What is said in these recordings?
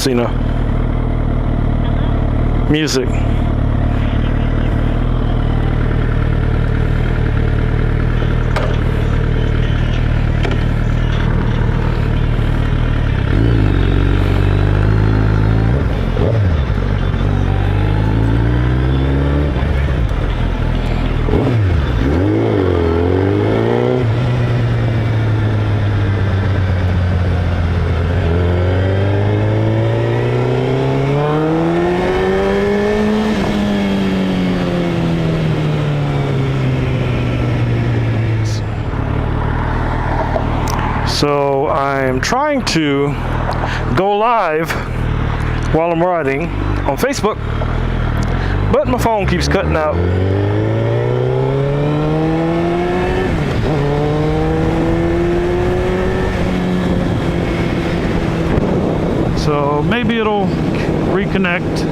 Cena. Music. So I'm trying to go live while I'm riding on Facebook, but my phone keeps cutting out. So maybe it'll reconnect.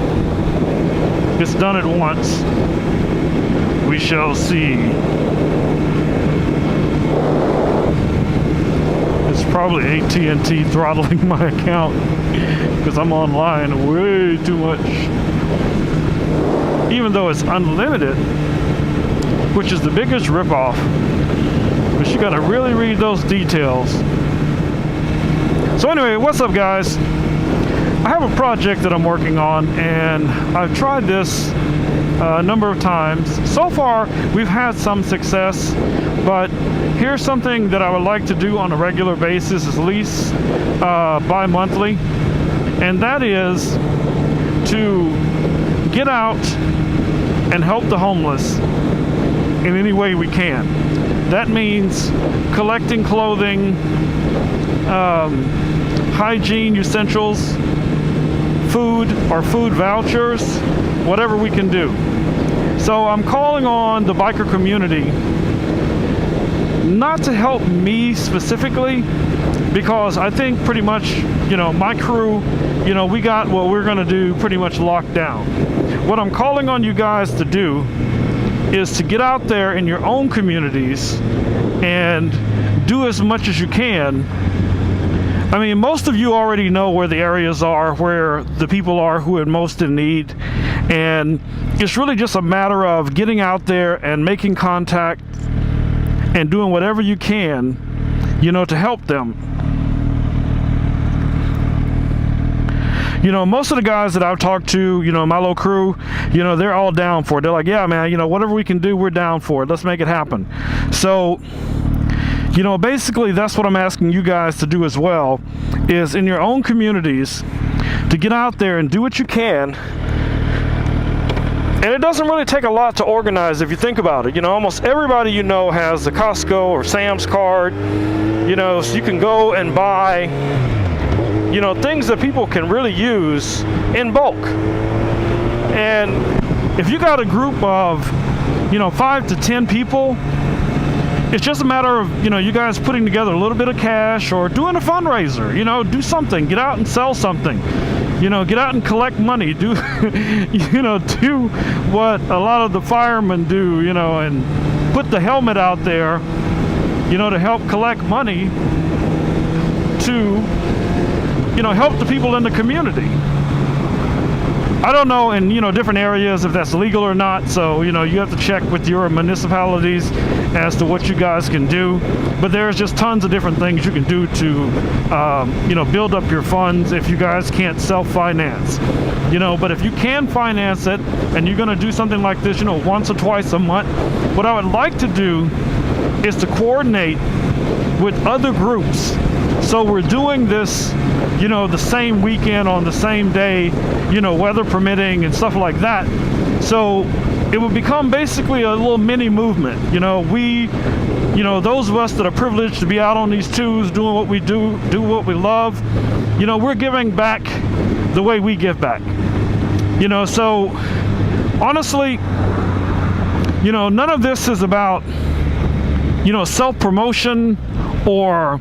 It's done it once. We shall see. It's probably AT&T throttling my account because I'm online way too much. Even though it's unlimited, which is the biggest ripoff. But you gotta really read those details. So anyway, what's up guys? I have a project that I'm working on, and I've tried this a number of times. So far, we've had some success, but here's something that I would like to do on a regular basis, at least bi-monthly, and that is to get out and help the homeless in any way we can. That means collecting clothing, hygiene essentials, food or food vouchers, whatever we can do. So I'm calling on the biker community not to help me specifically, because I think pretty much, you know, my crew, you know, we got what we're gonna do pretty much locked down. What I'm calling on you guys to do is to get out there in your own communities and do as much as you can. I mean, most of you already know where the areas are, where the people are who are most in need, and it's really just a matter of getting out there and making contact and doing whatever you can, you know, to help them. You know, most of the guys that I've talked to, you know, my little crew, you know, they're all down for it. They're like, yeah, man, you know, whatever we can do, we're down for it. Let's make it happen. So, you know, basically that's what I'm asking you guys to do as well, is in your own communities to get out there and do what you can. And it doesn't really take a lot to organize if you think about it. You know, almost everybody you know has the Costco or Sam's card, you know, so you can go and buy, you know, things that people can really use in bulk. And if you got a group of, you know, 5 to 10 people, it's just a matter of, you know, you guys putting together a little bit of cash or doing a fundraiser, you know, do something, get out and sell something, you know, get out and collect money, do, you know, do what a lot of the firemen do, you know, and put the helmet out there, you know, to help collect money to, you know, help the people in the community. I don't know in, you know, different areas if that's legal or not, so, you know, you have to check with your municipalities as to what you guys can do. But there's just tons of different things you can do to, you know, build up your funds if you guys can't self-finance. You know, but if you can finance it and you're going to do something like this, you know, once or twice a month, what I would like to do is to coordinate with other groups. So we're doing this, you know, the same weekend on the same day, you know, weather permitting and stuff like that. So it would become basically a little mini movement. You know, we, you know, those of us that are privileged to be out on these twos doing what we do what we love, you know, we're giving back the way we give back. You know, so honestly, you know, none of this is about, you know, self-promotion or,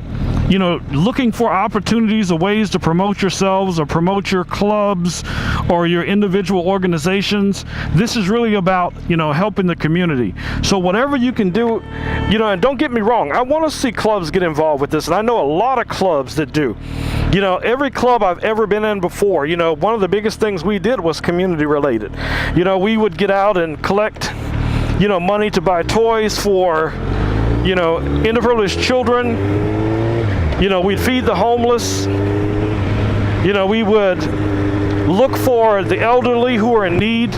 you know, looking for opportunities or ways to promote yourselves or promote your clubs or your individual organizations. This is really about, you know, helping the community. So whatever you can do, you know, and don't get me wrong, I want to see clubs get involved with this, and I know a lot of clubs that do. You know, every club I've ever been in before, you know, one of the biggest things we did was community related. You know, we would get out and collect, you know, money to buy toys for, you know, underprivileged children. You know, we'd feed the homeless. You know, we would look for the elderly who are in need,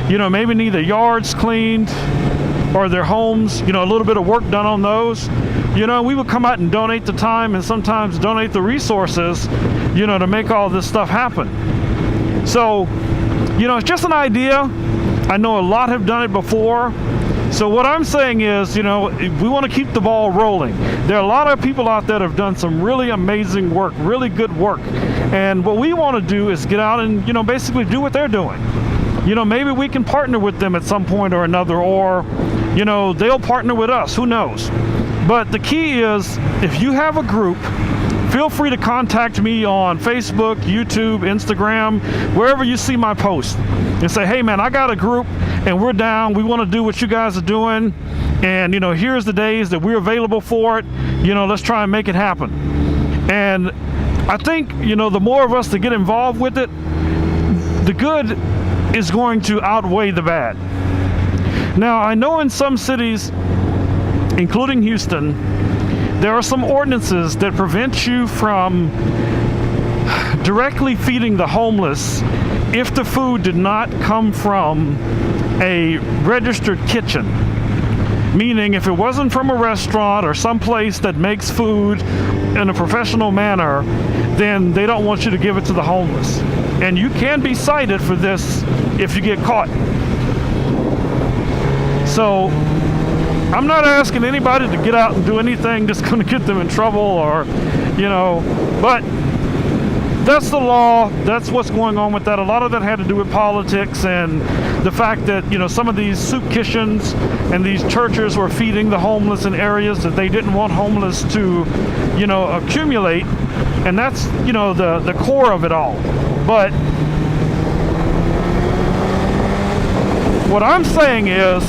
you know, maybe need their yards cleaned or their homes, you know, a little bit of work done on those. You know, we would come out and donate the time and sometimes donate the resources, you know, to make all this stuff happen. So, you know, it's just an idea. I know a lot have done it before. So what I'm saying is, you know, we want to keep the ball rolling. There are a lot of people out there that have done some really amazing work, really good work. And what we want to do is get out and, you know, basically do what they're doing. You know, maybe we can partner with them at some point or another, or, you know, they'll partner with us, who knows. But the key is, if you have a group, feel free to contact me on Facebook, YouTube, Instagram, wherever you see my post, and say, hey man, I got a group and we're down, we want to do what you guys are doing, and, you know, here's the days that we're available for it, you know, let's try and make it happen. And I think, you know, the more of us that get involved with it, the good is going to outweigh the bad. Now, I know in some cities, including Houston, there are some ordinances that prevent you from directly feeding the homeless if the food did not come from a registered kitchen. Meaning, if it wasn't from a restaurant or some place that makes food in a professional manner, then they don't want you to give it to the homeless. And you can be cited for this if you get caught. So, I'm not asking anybody to get out and do anything that's going to get them in trouble, or, you know, but that's the law. That's what's going on with that. A lot of that had to do with politics and the fact that, you know, some of these soup kitchens and these churches were feeding the homeless in areas that they didn't want homeless to, you know, accumulate. And that's, you know, the core of it all. But what I'm saying is,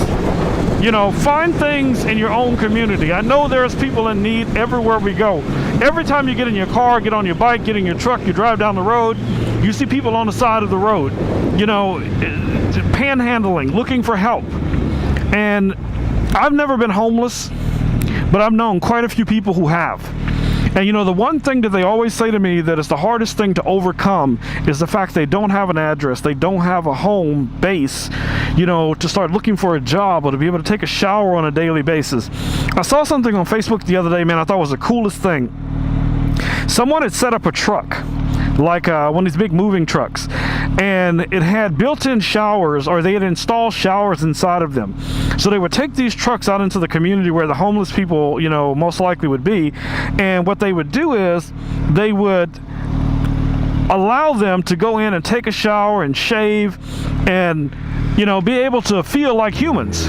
you know, find things in your own community. I know there's people in need everywhere we go. Every time you get in your car, get on your bike, get in your truck, you drive down the road, you see people on the side of the road, you know, panhandling, looking for help. And I've never been homeless, but I've known quite a few people who have. And, you know, the one thing that they always say to me that is the hardest thing to overcome is the fact they don't have an address, they don't have a home base, you know, to start looking for a job or to be able to take a shower on a daily basis. I saw something on Facebook the other day, man, I thought was the coolest thing. Someone had set up a truck, like one of these big moving trucks, and it had built-in showers, or they had installed showers inside of them. So they would take these trucks out into the community where the homeless people, you know, most likely would be, and what they would do is they would allow them to go in and take a shower and shave and, you know, be able to feel like humans.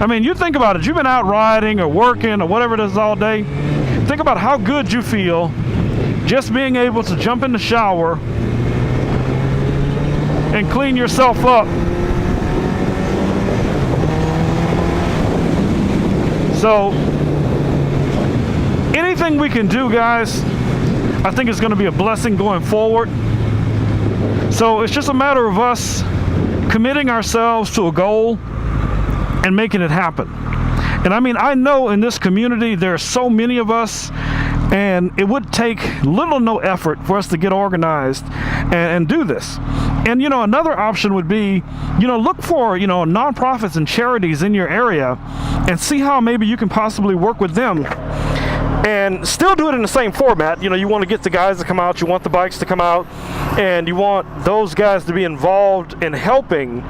I mean, you think about it, you've been out riding or working or whatever it is all day. Think about how good you feel just being able to jump in the shower and clean yourself up. So, anything we can do, guys, I think is going to be a blessing going forward. So, it's just a matter of us committing ourselves to a goal and making it happen. And I mean, I know in this community there are so many of us, and it would take little or no effort for us to get organized and do this. And, you know, another option would be, you know, look for, you know, nonprofits and charities in your area and see how maybe you can possibly work with them and still do it in the same format. You know, you want to get the guys to come out, you want the bikes to come out, and you want those guys to be involved in helping.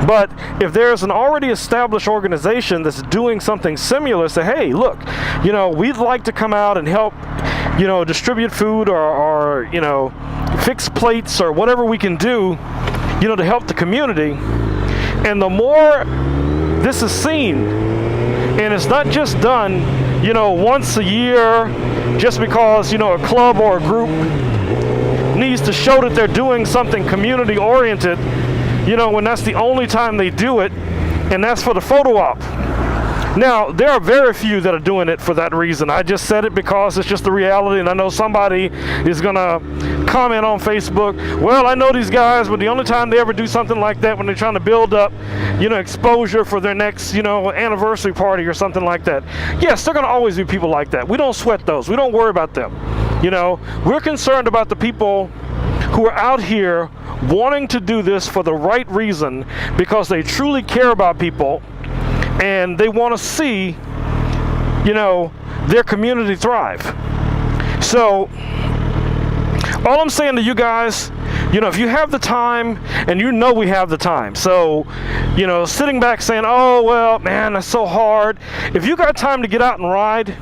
But if there's an already established organization that's doing something similar, say, hey, look, you know, we'd like to come out and help, you know, distribute food or you know, fix plates or whatever we can do, you know, to help the community. And the more this is seen, and it's not just done, you know, once a year, just because, you know, a club or a group needs to show that they're doing something community oriented, you know, when that's the only time they do it, and that's for the photo op. Now, there are very few that are doing it for that reason. I just said it because it's just the reality, and I know somebody is gonna comment on Facebook, well, I know these guys, but the only time they ever do something like that when they're trying to build up, you know, exposure for their next, you know, anniversary party or something like that. Yes, there are gonna always be people like that. We don't sweat those. We don't worry about them. You know, we're concerned about the people who are out here wanting to do this for the right reason, because they truly care about people and they want to see, you know, their community thrive. So all I'm saying to you guys, you know, if you have the time, and you know we have the time, so, you know, sitting back saying, oh, well, man, that's so hard. If you got time to get out and ride,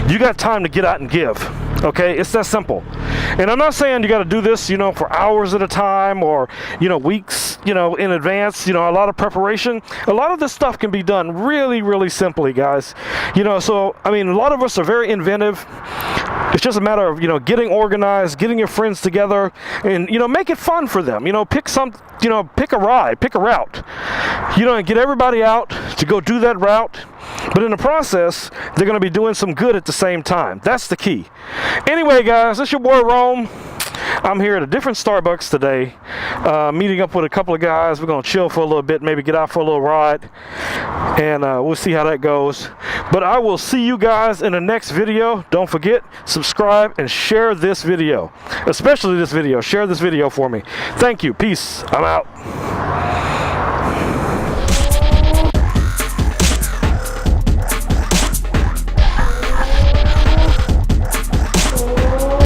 you got time to get out and give. Okay, it's that simple. And I'm not saying you got to do this, you know, for hours at a time, or, you know, weeks, you know, in advance, you know, a lot of preparation. A lot of this stuff can be done really, really simply, guys. You know, so, I mean, a lot of us are very inventive. It's just a matter of, you know, getting organized, getting your friends together, and, you know, make it fun for them. You know, pick a ride, pick a route, you know, and get everybody out to go do that route. But in the process, they're going to be doing some good at the same time. That's the key. Anyway, guys, this is your boy Rome. I'm here at a different Starbucks today, meeting up with a couple of guys. We're going to chill for a little bit, maybe get out for a little ride, and we'll see how that goes. But I will see you guys in the next video. Don't forget, subscribe and share this video, especially this video. Share this video for me. Thank you. Peace. I'm out.